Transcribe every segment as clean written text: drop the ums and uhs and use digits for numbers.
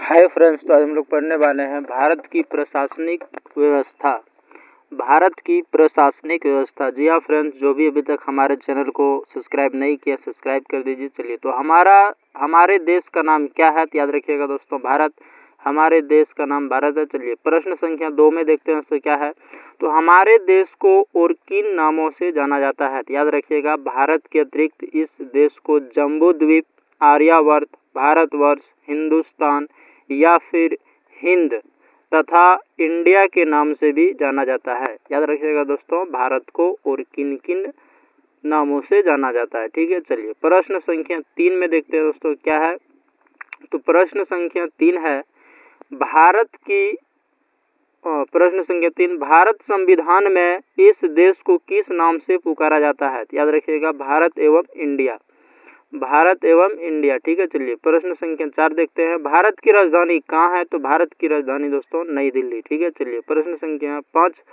Hi friends, तो आज हम लोग पढ़ने वाले हैं भारत की प्रशासनिक व्यवस्था। भारत की प्रशासनिक व्यवस्था। जी हाँ फ्रेंड्स, जो भी अभी तक हमारे चैनल को सब्सक्राइब नहीं किया सब्सक्राइब कर दीजिए। चलिए, तो हमारे देश का नाम क्या है? तो याद रखिएगा दोस्तों, भारत। हमारे देश का नाम भारत है। चलिए, प्रश्न संख्या 2 में देखते हैं उससे क्या है। तो हमारे देश को और किन नामों से जाना जाता है? तो याद रखिएगा, भारत के अतिरिक्त इस देश को जम्बू द्वीप, आर्यावर्त, भारतवर्ष, हिंदुस्तान या फिर हिंद तथा इंडिया के नाम से भी जाना जाता है। याद रखिएगा दोस्तों, भारत को और किन किन नामों से जाना जाता है। ठीक है, चलिए प्रश्न संख्या 3 में देखते हैं दोस्तों क्या है। तो प्रश्न संख्या 3 है प्रश्न संख्या 3, भारत संविधान में इस देश को किस नाम से पुकारा जाता है? याद रखिएगा, भारत एवं इंडिया। भारत एवं इंडिया। ठीक है, चलिए प्रश्न संख्या 4 देखते हैं। भारत की राजधानी कहाँ है? तो भारत की राजधानी दोस्तों नई दिल्ली। ठीक है, चलिए प्रश्न संख्या 5,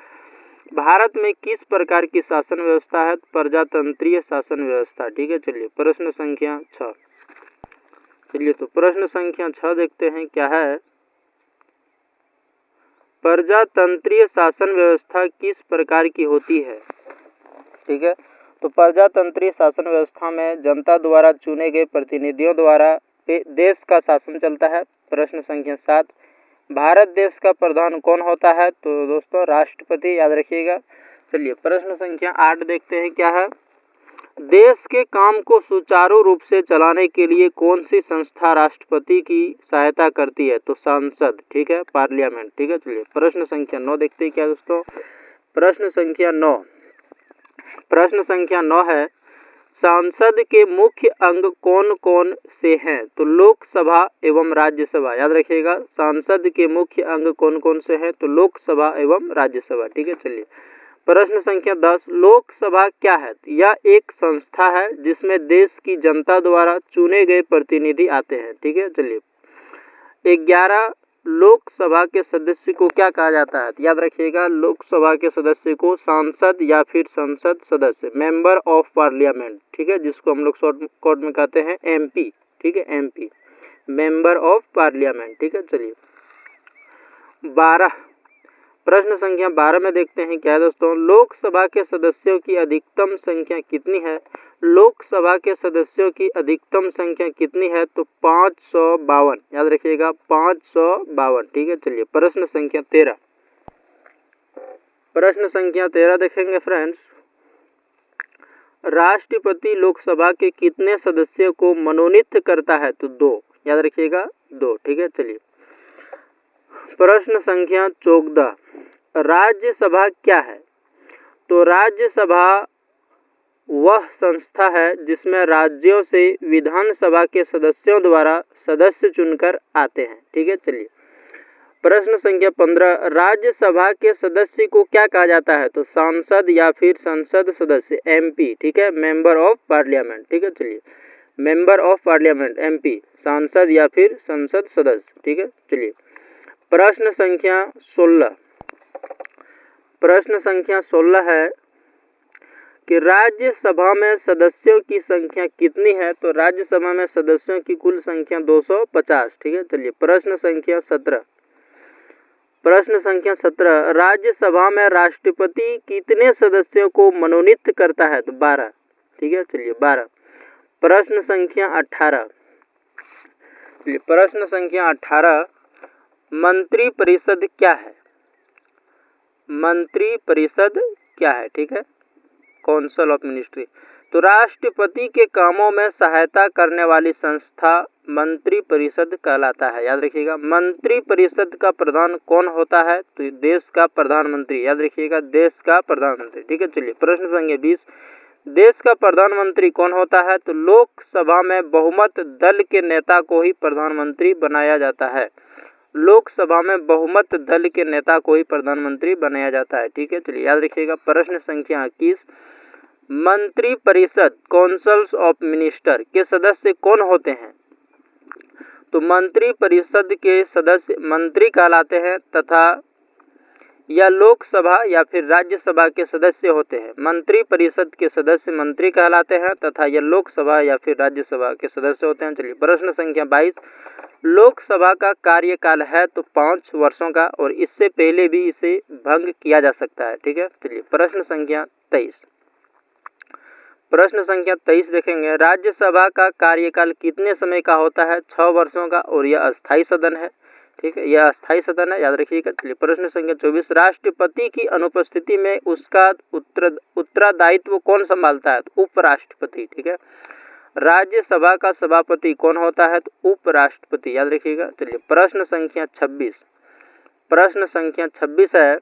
भारत में किस प्रकार की शासन व्यवस्था है? प्रजातंत्रीय शासन व्यवस्था। ठीक है, चलिए प्रश्न संख्या 6। चलिए, तो प्रश्न संख्या 6 देखते हैं क्या है। प्रजातंत्रीय शासन व्यवस्था किस प्रकार की होती है? ठीक है, तो प्रजातंत्रीय शासन व्यवस्था में जनता द्वारा चुने गए प्रतिनिधियों द्वारा देश का शासन चलता है। प्रश्न संख्या 7, भारत देश का प्रधान कौन होता है? तो दोस्तों राष्ट्रपति। याद रखिएगा। चलिए प्रश्न संख्या 8 देखते हैं क्या है। देश के काम को सुचारू रूप से चलाने के लिए कौन सी संस्था राष्ट्रपति की सहायता करती है? तो संसद। ठीक है, पार्लियामेंट। ठीक है, चलिए प्रश्न संख्या 9 देखते हैं क्या दोस्तों। प्रश्न संख्या 9 है, संसद के मुख्य अंग कौन कौन से हैं? तो लोकसभा एवं राज्यसभा। याद रखिएगा, संसद के मुख्य अंग कौन कौन से हैं? तो लोकसभा एवं राज्यसभा। ठीक है, चलिए प्रश्न संख्या 10, लोकसभा क्या है? यह एक संस्था है जिसमें देश की जनता द्वारा चुने गए प्रतिनिधि आते हैं। ठीक है, चलिए 11, लोकसभा के सदस्य को क्या कहा जाता है? याद रखिएगा, लोकसभा के सदस्य को सांसद या फिर संसद सदस्य, मेंबर ऑफ पार्लियामेंट। ठीक है, जिसको हम लोग शॉर्ट में कहते हैं एमपी। ठीक है, एमपी, मेंबर ऑफ पार्लियामेंट। ठीक है, चलिए 12, प्रश्न संख्या 12 में देखते हैं क्या है दोस्तों। लोकसभा के सदस्यों की अधिकतम संख्या कितनी है? लोकसभा के सदस्यों की अधिकतम संख्या कितनी है? तो 552। याद रखिएगा, 552। ठीक है, चलिए प्रश्न संख्या 13। प्रश्न संख्या 13 देखेंगे फ्रेंड्स। राष्ट्रपति लोकसभा के कितने सदस्यों को मनोनीत करता है? तो 2। याद रखिएगा, 2। ठीक है, चलिए प्रश्न संख्या 14, राज्यसभा क्या है? तो राज्यसभा वह संस्था है जिसमें राज्यों से विधानसभा के सदस्यों द्वारा सदस्य चुनकर आते हैं। ठीक है, चलिए प्रश्न संख्या 15, राज्यसभा के सदस्य को क्या कहा जाता है? तो सांसद या फिर संसद सदस्य, एमपी। ठीक है, मेंबर ऑफ पार्लियामेंट। ठीक है, चलिए मेंबर ऑफ पार्लियामेंट, एमपी, सांसद या फिर संसद सदस्य। ठीक है, चलिए प्रश्न संख्या 16। प्रश्न संख्या 16 है कि राज्यसभा में सदस्यों की संख्या कितनी है? तो राज्यसभा में सदस्यों की कुल संख्या 250। ठीक है, चलिए प्रश्न संख्या 17। प्रश्न संख्या 17, राज्यसभा में राष्ट्रपति कितने सदस्यों को मनोनीत करता है? तो 12। ठीक है, चलिए 12। प्रश्न संख्या 18। चलिए प्रश्न संख्या 18, मंत्री परिषद क्या है? मंत्री परिषद क्या है? ठीक है, काउंसिल ऑफ मिनिस्ट्री। तो राष्ट्रपति के कामों में सहायता करने वाली संस्था मंत्री परिषद कहलाता है। याद रखिएगा, मंत्री परिषद का प्रधान कौन होता है? तो देश का प्रधानमंत्री। याद रखिएगा, देश का प्रधानमंत्री। ठीक है, चलिए प्रश्न संख्या 20, देश का प्रधानमंत्री कौन होता है? तो लोकसभा में बहुमत दल के नेता को ही प्रधानमंत्री बनाया जाता है। लोकसभा में बहुमत दल के नेता को ही प्रधानमंत्री बनाया जाता है। ठीक है, चलिए याद रखिएगा। प्रश्न संख्या 21, मंत्री परिषद, काउंसिल्स ऑफ मिनिस्टर के सदस्य कौन होते हैं? तो मंत्री परिषद के सदस्य मंत्री कहलाते हैं तथा या लोकसभा या फिर राज्यसभा के सदस्य होते हैं। मंत्री परिषद के सदस्य मंत्री कहलाते हैं तथा यह लोकसभा या फिर राज्यसभा के सदस्य होते हैं। चलिए प्रश्न संख्या 22, लोकसभा का कार्यकाल है तो 5 वर्षों का और इससे पहले भी इसे भंग किया जा सकता है। ठीक है, चलिए प्रश्न संख्या 23। प्रश्न संख्या 23 देखेंगे, राज्यसभा का कार्यकाल कितने समय का होता है? 6 वर्षों का और यह अस्थायी सदन है। ठीक है, यह अस्थायी सदन है, याद रखिएगा। चलिए प्रश्न संख्या 24, राष्ट्रपति की अनुपस्थिति में उसका उत्तरदायित्व कौन संभालता है? तो उपराष्ट्रपति। ठीक है, राज्यसभा का सभापति कौन होता है? तो उपराष्ट्रपति, याद रखिएगा। चलिए प्रश्न संख्या 26। प्रश्न संख्या 26 है,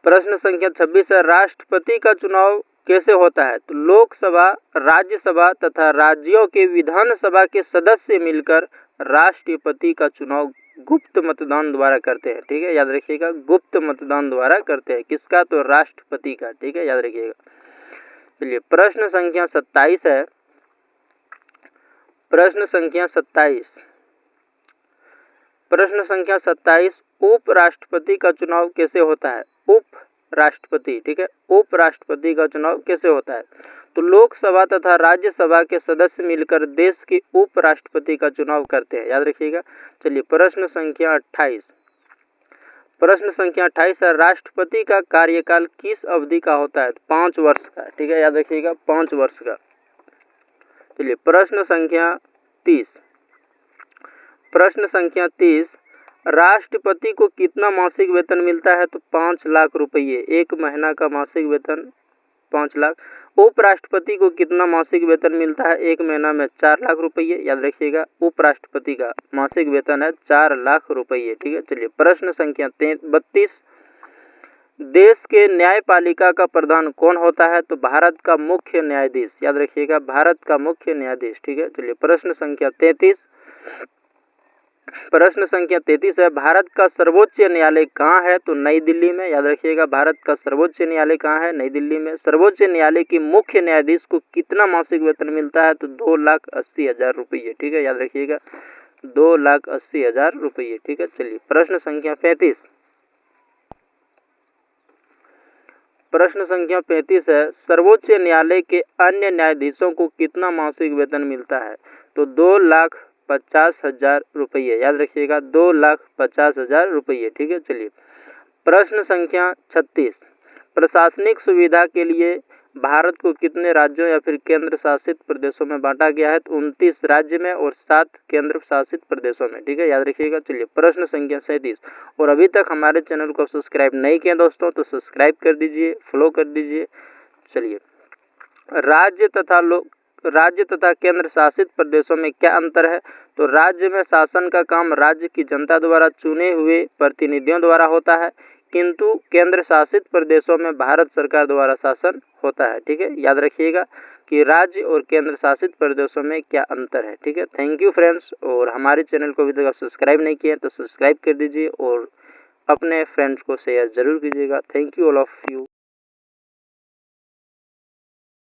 प्रश्न संख्या 26 है, राष्ट्रपति का चुनाव कैसे होता है? तो लोकसभा, राज्यसभा तथा राज्यों के विधानसभा के सदस्य मिलकर राष्ट्रपति का चुनाव गुप्त मतदान द्वारा करते हैं। ठीक है, याद रखिएगा, गुप्त मतदान द्वारा करते हैं। किसका? तो राष्ट्रपति का। ठीक है, याद रखिएगा। चलिए प्रश्न संख्या 27 है, प्रश्न संख्या 27। प्रश्न संख्या 27, उपराष्ट्रपति का चुनाव कैसे होता है? उपराष्ट्रपति। ठीक है, उपराष्ट्रपति का चुनाव कैसे होता है? तो लोकसभा तथा राज्यसभा के सदस्य मिलकर देश के उपराष्ट्रपति का चुनाव करते हैं, याद रखिएगा। चलिए प्रश्न संख्या 28। प्रश्न संख्या 28 है, राष्ट्रपति का कार्यकाल किस अवधि का होता है? 5 वर्ष का। ठीक है, याद रखिएगा, 5 वर्ष का। चलिए प्रश्न संख्या 30। प्रश्न संख्या 30, राष्ट्रपति को कितना मासिक वेतन मिलता है? तो 5 लाख रुपये, 1 महीना का मासिक वेतन 5 लाख। उपराष्ट्रपति को कितना मासिक वेतन मिलता है? 1 महीना में 4 लाख रुपये, याद रखिएगा। उपराष्ट्रपति का मासिक वेतन है 4 लाख रुपये। ठीक है, चलिए प्रश्न संख्या 32, देश के न्यायपालिका का प्रधान कौन होता है? तो भारत का मुख्य न्यायाधीश, याद रखिएगा, भारत का मुख्य न्यायाधीश। ठीक है, चलिए प्रश्न संख्या 33। प्रश्न संख्या 33 है, भारत का सर्वोच्च न्यायालय कहाँ है? तो नई दिल्ली में, याद रखिएगा, भारत का सर्वोच्च न्यायालय कहाँ है? नई दिल्ली में। सर्वोच्च न्यायालय की मुख्य न्यायाधीश को कितना मासिक वेतन मिलता है? तो 2,80,000 रुपये। ठीक है, याद रखिएगा, 2,80,000 रुपये। ठीक है, चलिए प्रश्न संख्या 35। प्रश्न संख्या 35 है, सर्वोच्च न्यायालय के अन्य न्यायाधीशों को कितना मासिक वेतन मिलता है? तो 2,50,000 रुपये, याद रखिएगा, 2,50,000 रुपये। ठीक है, चलिए प्रश्न संख्या 36, प्रशासनिक सुविधा के लिए भारत को कितने राज्यों या फिर केंद्र शासित प्रदेशों में बांटा गया है? तो 29 राज्य में और 7 केंद्र शासित प्रदेशों में। ठीक है, याद रखिएगा। चलिए प्रश्न संख्या 37, और अभी तक हमारे चैनल को सब्सक्राइब नहीं किया दोस्तों तो सब्सक्राइब कर दीजिए, फॉलो कर दीजिए। चलिए, राज्य तथा केंद्र शासित प्रदेशों में क्या अंतर है? तो राज्य में शासन का काम राज्य की जनता द्वारा चुने हुए प्रतिनिधियों द्वारा होता है, किंतु केंद्र शासित प्रदेशों में भारत सरकार द्वारा शासन होता है। ठीक है, याद रखिएगा कि राज्य और केंद्र शासित प्रदेशों में क्या अंतर है। ठीक है, थैंक यू फ्रेंड्स, और हमारे चैनल को अभी तक आप सब्सक्राइब नहीं किए तो सब्सक्राइब कर दीजिए और अपने फ्रेंड्स को शेयर जरूर कीजिएगा। Thank you all of you.